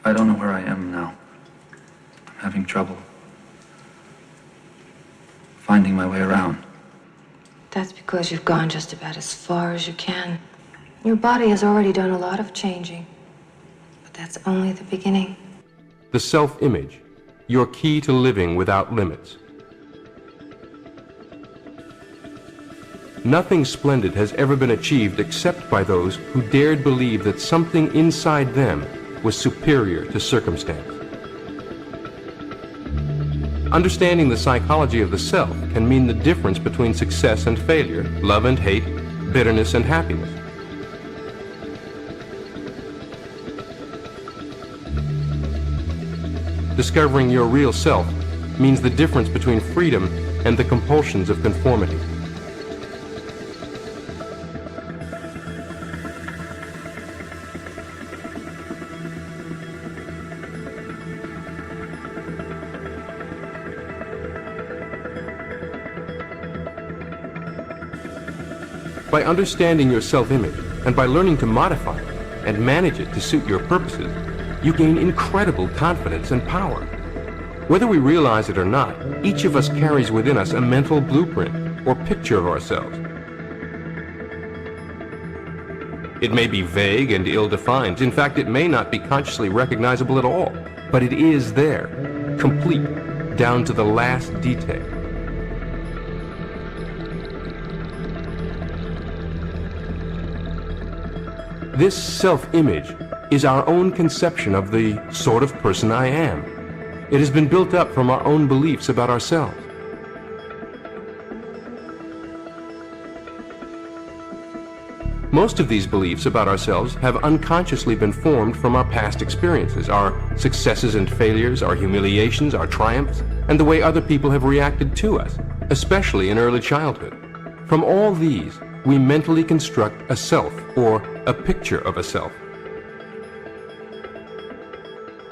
I don't know where I am now. I'm having trouble finding my way around. That's because you've gone just about as far as you can. Your body has already done a lot of changing, but that's only the beginning. The self-image, your key to living without limits. Nothing splendid has ever been achieved except by those who dared believe that something inside them was superior to circumstance. Understanding the psychology of the self can mean the difference between success and failure, love and hate, bitterness and happiness. Discovering your real self means the difference between freedom and the compulsions of conformity. By understanding your self-image and by learning to modify it and manage it to suit your purposes, you gain incredible confidence and power. Whether we realize it or not, each of us carries within us a mental blueprint or picture of ourselves. It may be vague and ill-defined. In fact, it may not be consciously recognizable at all, but it is there, complete, down to the last detail. This self-image is our own conception of the sort of person I am. It has been built up from our own beliefs about ourselves. Most of these beliefs about ourselves have unconsciously been formed from our past experiences, our successes and failures, our humiliations, our triumphs, and the way other people have reacted to us, especially in early childhood. From all these, we mentally construct a self, or a picture of a self.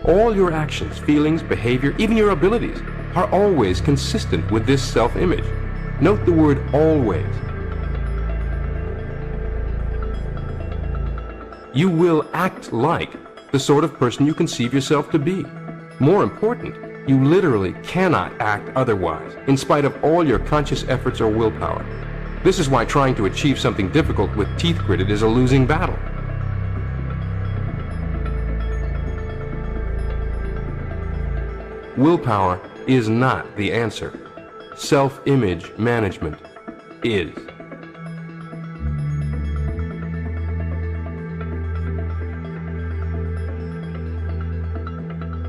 All your actions, feelings, behavior, even your abilities, are always consistent with this self-image. Note the word always. You will act like the sort of person you conceive yourself to be. More important, you literally cannot act otherwise, in spite of all your conscious efforts or willpower. This is why trying to achieve something difficult with teeth gritted is a losing battle. Willpower is not the answer. Self-image management is.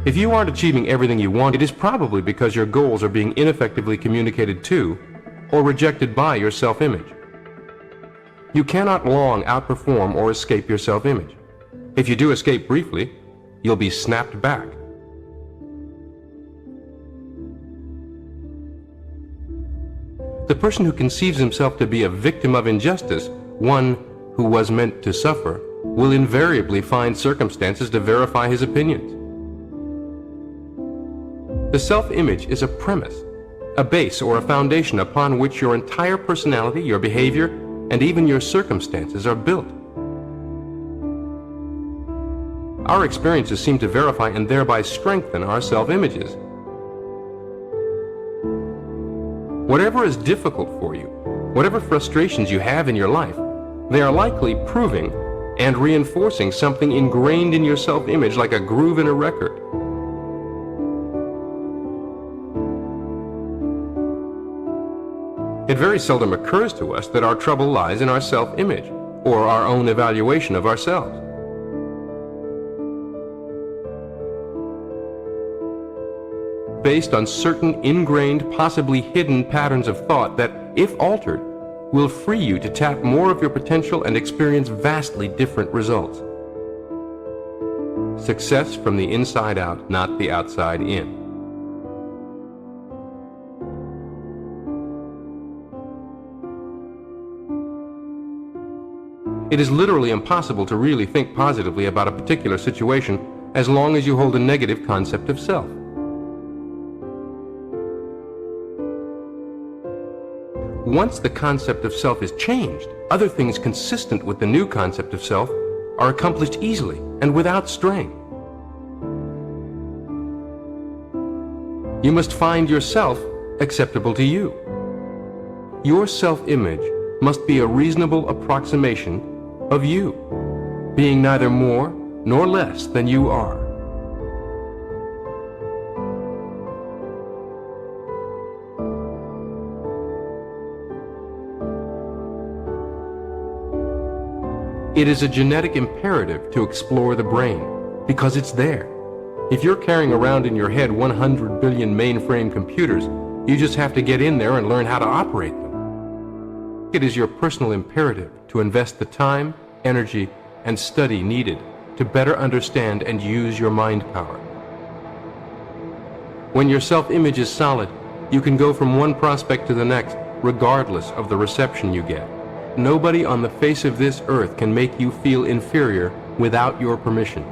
If you aren't achieving everything you want, it is probably because your goals are being ineffectively communicated to or rejected by your self-image. You cannot long outperform or escape your self-image. If you do escape briefly, you'll be snapped back. The person who conceives himself to be a victim of injustice, one who was meant to suffer, will invariably find circumstances to verify his opinions. The self-image is a premise, a base or a foundation upon which your entire personality, your behavior, and even your circumstances are built. Our experiences seem to verify and thereby strengthen our self-images. Whatever is difficult for you, whatever frustrations you have in your life, they are likely proving and reinforcing something ingrained in your self-image like a groove in a record. It very seldom occurs to us that our trouble lies in our self-image or our own evaluation of ourselves. Based on certain ingrained, possibly hidden patterns of thought that, if altered, will free you to tap more of your potential and experience vastly different results. Success from the inside out, not the outside in. It is literally impossible to really think positively about a particular situation as long as you hold a negative concept of self. Once the concept of self is changed, other things consistent with the new concept of self are accomplished easily and without strain. You must find yourself acceptable to you. Your self-image must be a reasonable approximation of you, being neither more nor less than you are. It is a genetic imperative to explore the brain, because it's there. If you're carrying around in your head 100 billion mainframe computers, you just have to get in there and learn how to operate them. It is your personal imperative to invest the time, energy, and study needed to better understand and use your mind power. When your self-image is solid, you can go from one prospect to the next, regardless of the reception you get. Nobody on the face of this earth can make you feel inferior without your permission.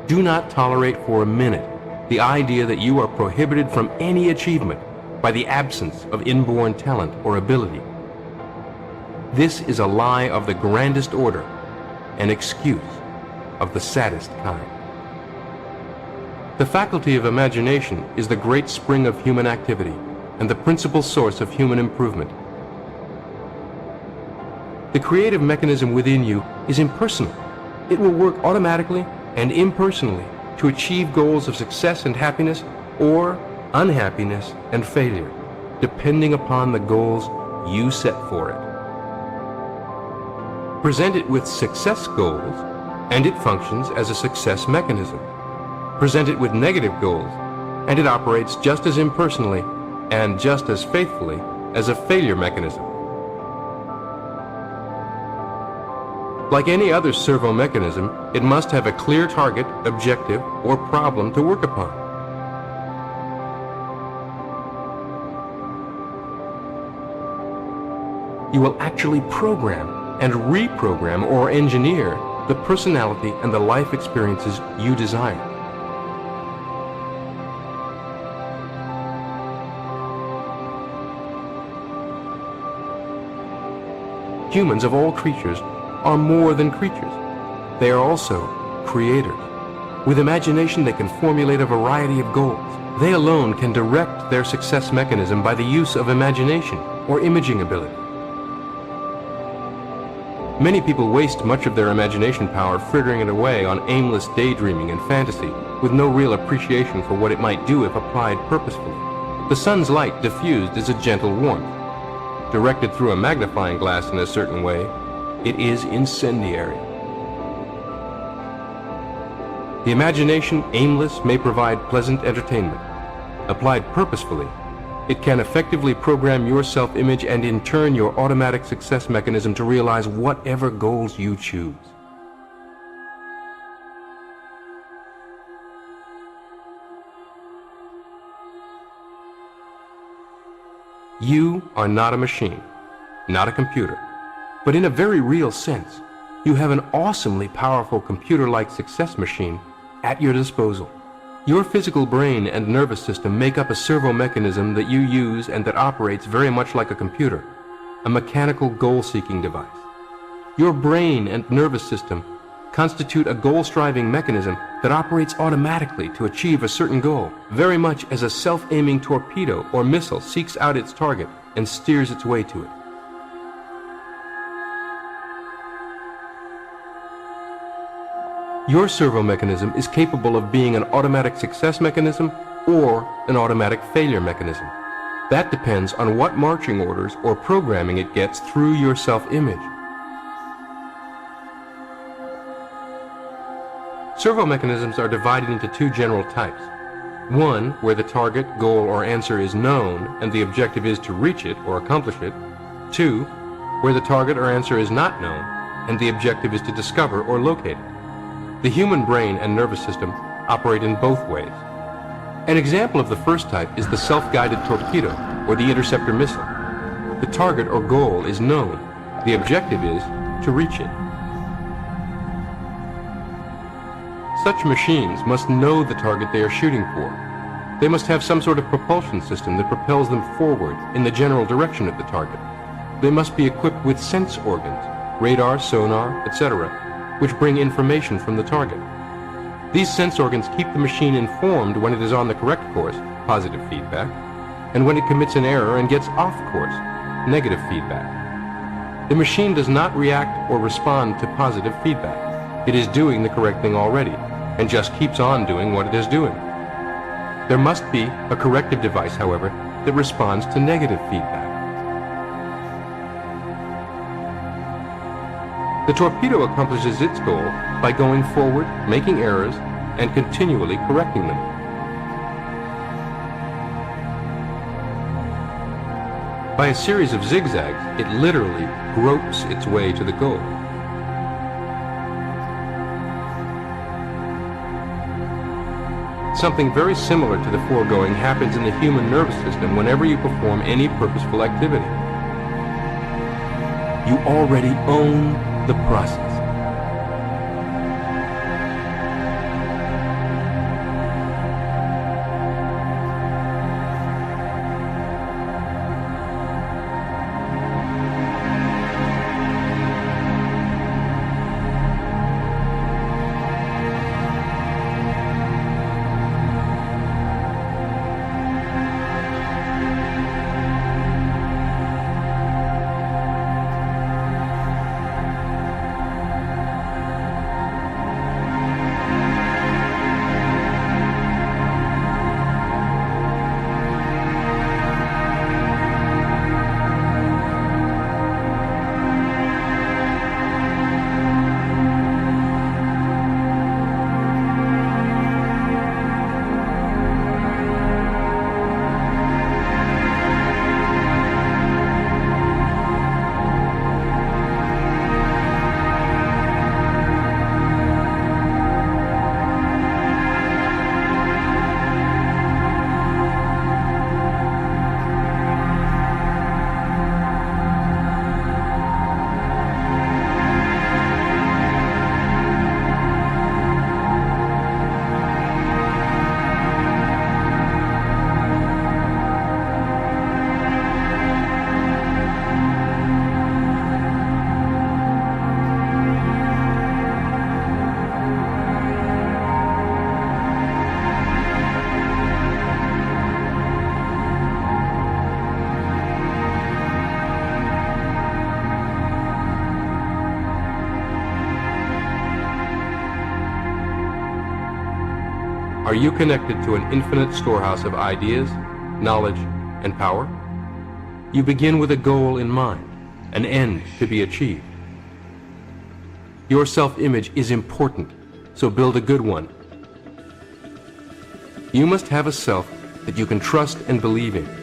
Do not tolerate for a minute the idea that you are prohibited from any achievement by the absence of inborn talent or ability. This is a lie of the grandest order, an excuse of the saddest kind. The faculty of imagination is the great spring of human activity and the principal source of human improvement. The creative mechanism within you is impersonal. It will work automatically and impersonally to achieve goals of success and happiness, or unhappiness and failure, depending upon the goals you set for it. Present it with success goals, and it functions as a success mechanism. Present it with negative goals, and it operates just as impersonally and just as faithfully as a failure mechanism. Like any other servo mechanism, it must have a clear target, objective, or problem to work upon. You will actually program and reprogram or engineer the personality and the life experiences you desire. Humans of all creatures are more than creatures. They are also creators. With imagination, they can formulate a variety of goals. They alone can direct their success mechanism by the use of imagination or imaging ability. Many people waste much of their imagination power frittering it away on aimless daydreaming and fantasy, with no real appreciation for what it might do if applied purposefully. The sun's light diffused is a gentle warmth. Directed through a magnifying glass in a certain way, it is incendiary. The imagination, aimless, may provide pleasant entertainment. Applied purposefully, it can effectively program your self-image and in turn your automatic success mechanism to realize whatever goals you choose. You are not a machine, not a computer, but in a very real sense, you have an awesomely powerful computer-like success machine at your disposal. Your physical brain and nervous system make up a servo mechanism that you use and that operates very much like a computer, a mechanical goal-seeking device. Your brain and nervous system constitute a goal-striving mechanism that operates automatically to achieve a certain goal, very much as a self-aiming torpedo or missile seeks out its target and steers its way to it. Your servo mechanism is capable of being an automatic success mechanism or an automatic failure mechanism. That depends on what marching orders or programming it gets through your self-image. Servo mechanisms are divided into two general types. One, where the target, goal, or answer is known and the objective is to reach it or accomplish it. Two, where the target or answer is not known and the objective is to discover or locate it. The human brain and nervous system operate in both ways. An example of the first type is the self-guided torpedo or the interceptor missile. The target or goal is known. The objective is to reach it. Such machines must know the target they are shooting for. They must have some sort of propulsion system that propels them forward in the general direction of the target. They must be equipped with sense organs, radar, sonar, etc., which bring information from the target. These sense organs keep the machine informed when it is on the correct course, positive feedback, and when it commits an error and gets off course, negative feedback. The machine does not react or respond to positive feedback. It is doing the correct thing already, and just keeps on doing what it is doing. There must be a corrective device, however, that responds to negative feedback. The torpedo accomplishes its goal by going forward, making errors, and continually correcting them. By a series of zigzags, it literally gropes its way to the goal. Something very similar to the foregoing happens in the human nervous system whenever you perform any purposeful activity. You already own the process. Are you connected to an infinite storehouse of ideas, knowledge, and power? You begin with a goal in mind, an end to be achieved. Your self-image is important, so build a good one. You must have a self that you can trust and believe in.